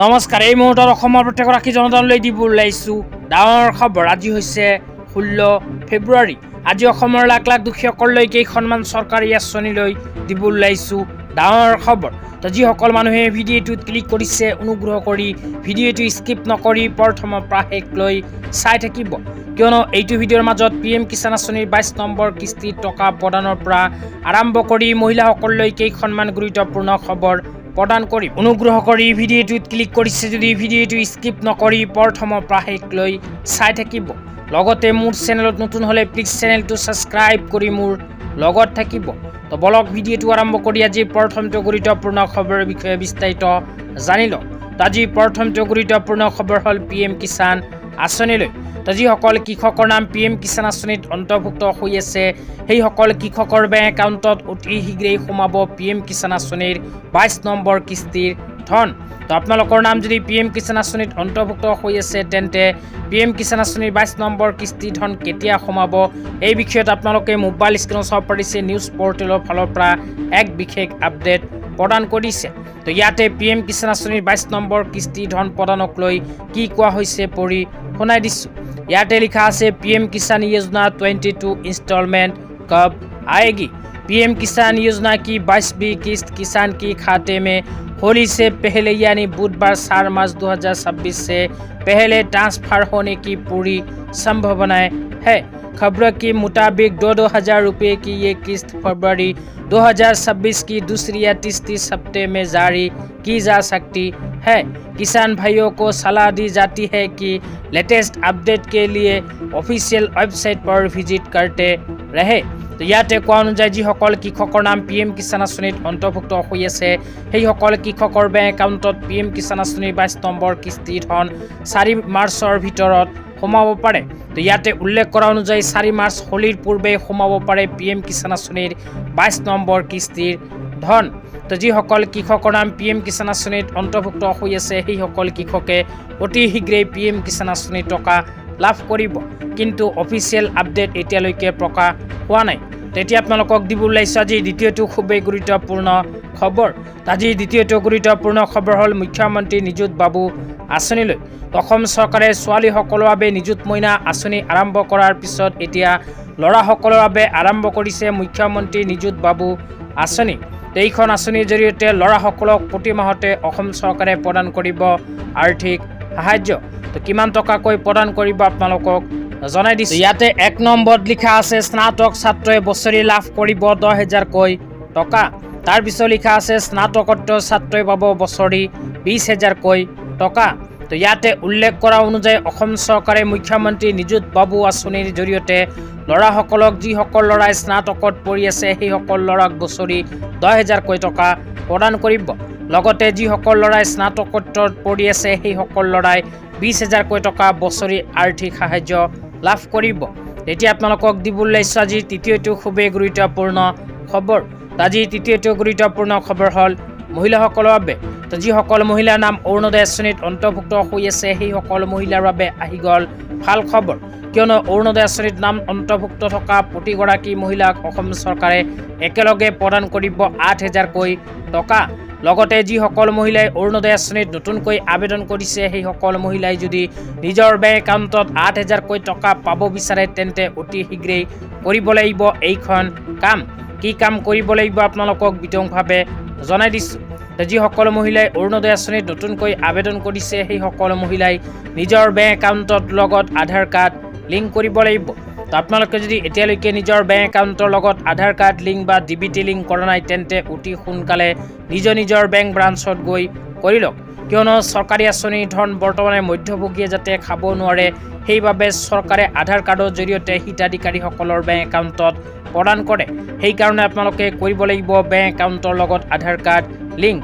নমস্কাৰ। এই মুহূৰ্তত অসমৰ প্ৰত্যেকগৰাকী জনতালৈ দিব ওলাইছোঁ ডাঙৰ খবৰ। আজি হৈছে 16 ফেব্ৰুৱাৰী। আজি অসমৰ লাখ লাখ দুখীয়াসকললৈ কেইখনমান চৰকাৰী আঁচনিলৈ দিব ওলাইছোঁ ডাঙৰ খবৰ। তো যিসকল মানুহে ভিডিঅ'টোত ক্লিক কৰিছে অনুগ্ৰহ কৰি ভিডিঅ'টো স্কিপ নকৰি প্ৰথমৰ পৰা শেষলৈ চাই থাকিব, কিয়নো এইটো ভিডিঅ'ৰ মাজত PM কিষাণ আঁচনিৰ 22 নম্বৰ কিস্তিৰ টকা প্ৰদানৰ পৰা আৰম্ভ কৰি মহিলাসকললৈ কেইখনমান গুৰুত্বপূৰ্ণ খবৰ প্ৰদান কৰিম। অনুগ্ৰহ কৰি ভিডিঅ'টোত ক্লিক কৰিছে যদি ভিডিঅ'টো স্কিপ নকৰি প্ৰথমৰ পৰা শেষলৈ চাই থাকিব। লগতে মোৰ চেনেলত নতুন হ'লে প্লিজ চেনেলটো ছাবস্ক্ৰাইব কৰি মোৰ লগত থাকিব। তো বলক ভিডিঅ'টো আৰম্ভ কৰি আজি প্ৰথমটো গুৰুত্বপূৰ্ণ খবৰৰ বিষয়ে বিস্তাৰিত জানি লওক। তো আজি প্ৰথমটো গুৰুত্বপূৰ্ণ খবৰ হ'ল PM কিষাণ আঁচনিলৈ। তো যিসকল কৃষকৰ নাম PM কিষাণ আঁচনিত অন্তৰ্ভুক্ত হৈ আছে সেইসকল কৃষকৰ বেংক একাউণ্টত অতি শীঘ্ৰেই সোমাব PM কিষাণ আঁচনিৰ 22 নম্বৰ কিস্তিৰ ধন। তো আপোনালোকৰ নাম যদি PM কিষাণ আঁচনিত অন্তৰ্ভুক্ত হৈ আছে তেন্তে PM কিষাণ আঁচনিৰ 22 নম্বৰ কিস্তিৰ ধন কেতিয়া সোমাব এই বিষয়ত আপোনালোকে মোবাইল স্ক্ৰীনত চাব পাৰিছে। নিউজ পৰ্টেলৰ ফালৰ পৰা এক বিশেষ আপডেট প্ৰদান কৰিছে। তো ইয়াতে PM কিষাণ আঁচনিৰ 22 নম্বৰ কিস্তিৰ ধন প্ৰদানক লৈ কি কোৱা হৈছে পঢ়ি শুনাই দিছোঁ। ইয়াতে লিখা আছে PM किसान योजना 22 इंस्टॉलमेंट कब आएगी। PM किसान योजना की 22वीं किस्त किसान के खाते में होली से पहले यानी बुधवार 4 मार्च 2026 से पहले ट्रांसफर होने की पूरी संभावना है। खबरों के मुताबिक 2,000 रुपये की ये किस्त फरवरी 2026 की दूसरी या तीसरी हफ्ते में जारी की जा सकती है। किसान भाइयों को सलाह दी जाती है कि लेटेस्ट अपडेट के लिए ऑफिशियल वेबसाइट पर विजिट करते रहे। তো ইয়াতে কোৱা অনুযায়ী যিসকল কৃষকৰ নাম PM কিষাণ আঁচনিত অন্তৰ্ভুক্ত হৈ আছে সেইসকল কৃষকৰ বেংক একাউণ্টত PM কিষাণ আঁচনিৰ 22 নম্বৰ কিস্তিৰ ধন 4 মাৰ্চৰ ভিতৰত সোমাব পাৰে। তো ইয়াতে উল্লেখ কৰা অনুযায়ী 4 মাৰ্চ হোলীৰ পূৰ্বে সোমাব পাৰে PM কিষাণ আঁচনিৰ 22 নম্বৰ কিস্তিৰ ধন। তো যিসকল কৃষকৰ নাম PM কিষাণ আঁচনিত অন্তৰ্ভুক্ত হৈ আছে সেইসকল কৃষকে অতি শীঘ্ৰেই PM কিষাণ আঁচনিৰ টকা লাভ কৰিব, কিন্তু অফিচিয়েল আপডেট এতিয়ালৈকে প্ৰকাশ হোৱা নাই। তেতিয়া আপোনালোকক দিব ওলাইছোঁ আজি দ্বিতীয়টো খুবেই গুৰুত্বপূৰ্ণ খবৰ। আজি দ্বিতীয়টো গুৰুত্বপূৰ্ণ খবৰ হ'ল মুখ্যমন্ত্ৰী নিযুত বাবু আঁচনিলৈ। অসম চৰকাৰে ছোৱালীসকলৰ বাবে নিযুত মইনা আঁচনি আৰম্ভ কৰাৰ পিছত এতিয়া ল'ৰাসকলৰ বাবে আৰম্ভ কৰিছে মুখ্যমন্ত্ৰী নিযুত বাবু আঁচনি। এইখন আঁচনিৰ জৰিয়তে ল'ৰাসকলক প্ৰতি মাহতে অসম চৰকাৰে প্ৰদান কৰিব আৰ্থিক সাহায্য। তো কিমান টকাকৈ প্ৰদান কৰিব আপোনালোকক জনাই দিছোঁ। ইয়াতে 1 নম্বৰত লিখা আছে স্নাতক ছাত্ৰই বছৰি লাভ কৰিব 10,000কৈ টকা। তাৰপিছত লিখা আছে স্নাতকোত্তৰ ছাত্ৰই পাব বছৰি 20,000কৈ টকা। তো ইয়াতে উল্লেখ কৰা অনুযায়ী অসম চৰকাৰে মুখ্যমন্ত্ৰী নিযুত বাবু আঁচনিৰ জৰিয়তে ল'ৰাসকলক যিসকল ল'ৰাই স্নাতকত পঢ়ি আছে সেইসকল ল'ৰাক বছৰি 10,000কৈ টকা প্ৰদান কৰিব। লগতে যিসকল ল'ৰাই স্নাতকোত্তৰত পঢ়ি আছে সেইসকল ল'ৰাই 20,000কৈ টকা বছৰি আৰ্থিক সাহায্য লাভ কৰিব। এতিয়া আপোনালোকক দিব ওলাইছোঁ আজি তৃতীয়টো খুবেই গুৰুত্বপূৰ্ণ খবৰ। আজি তৃতীয়টো গুৰুত্বপূৰ্ণ খবৰ হ'ল মহিলাসকলৰ বাবে। তো যিসকল মহিলাৰ নাম অৰুণোদয় আঁচনিত অন্তৰ্ভুক্ত হৈ আছে সেইসকল মহিলাৰ বাবে আহি গ'ল ভাল খবৰ, কিয়নো অৰুণোদয় আঁচনিত নাম অন্তৰ্ভুক্ত থকা প্ৰতিগৰাকী মহিলাক অসম চৰকাৰে একেলগে প্ৰদান কৰিব 8,000কৈ টকা। লগতে যিসকল মহিলাই অৰুণোদয় আঁচনিত নতুনকৈ আবেদন কৰিছে সেইসকল মহিলাই যদি নিজৰ বেংক একাউণ্টত 8,000কৈ টকা পাব বিচাৰে তেন্তে অতি শীঘ্ৰেই কৰিব লাগিব এইখন কাম। কি কাম কৰিব লাগিব আপোনালোকক বিতংভাৱে জনাই দিছোঁ। যিসকল মহিলাই অৰুণোদয় আঁচনিত নতুনকৈ আবেদন কৰিছে সেইসকল মহিলাই নিজৰ বেংক একাউণ্টৰ লগত আধাৰ কাৰ্ড লিংক কৰিব লাগিব। তো আপোনালোকে যদি এতিয়ালৈকে নিজৰ বেংক একাউণ্টৰ লগত আধাৰ কাৰ্ড লিংক বা DBT লিংক কৰা নাই তেন্তে অতি সোনকালে নিজৰ বেংক ব্ৰাঞ্চত গৈ কৰি লওক, কিয়নো চৰকাৰী আঁচনিৰ ধন বৰ্তমানে মধ্যভোগীয়ে যাতে খাব নোৱাৰে সেইবাবে চৰকাৰে আধাৰ কাৰ্ডৰ জৰিয়তে হিতাধিকাৰীসকলৰ বেংক একাউণ্টত প্ৰদান কৰে। সেইকাৰণে আপোনালোকে কৰিব লাগিব বেংক একাউণ্টৰ লগত আধাৰ কাৰ্ড লিংক।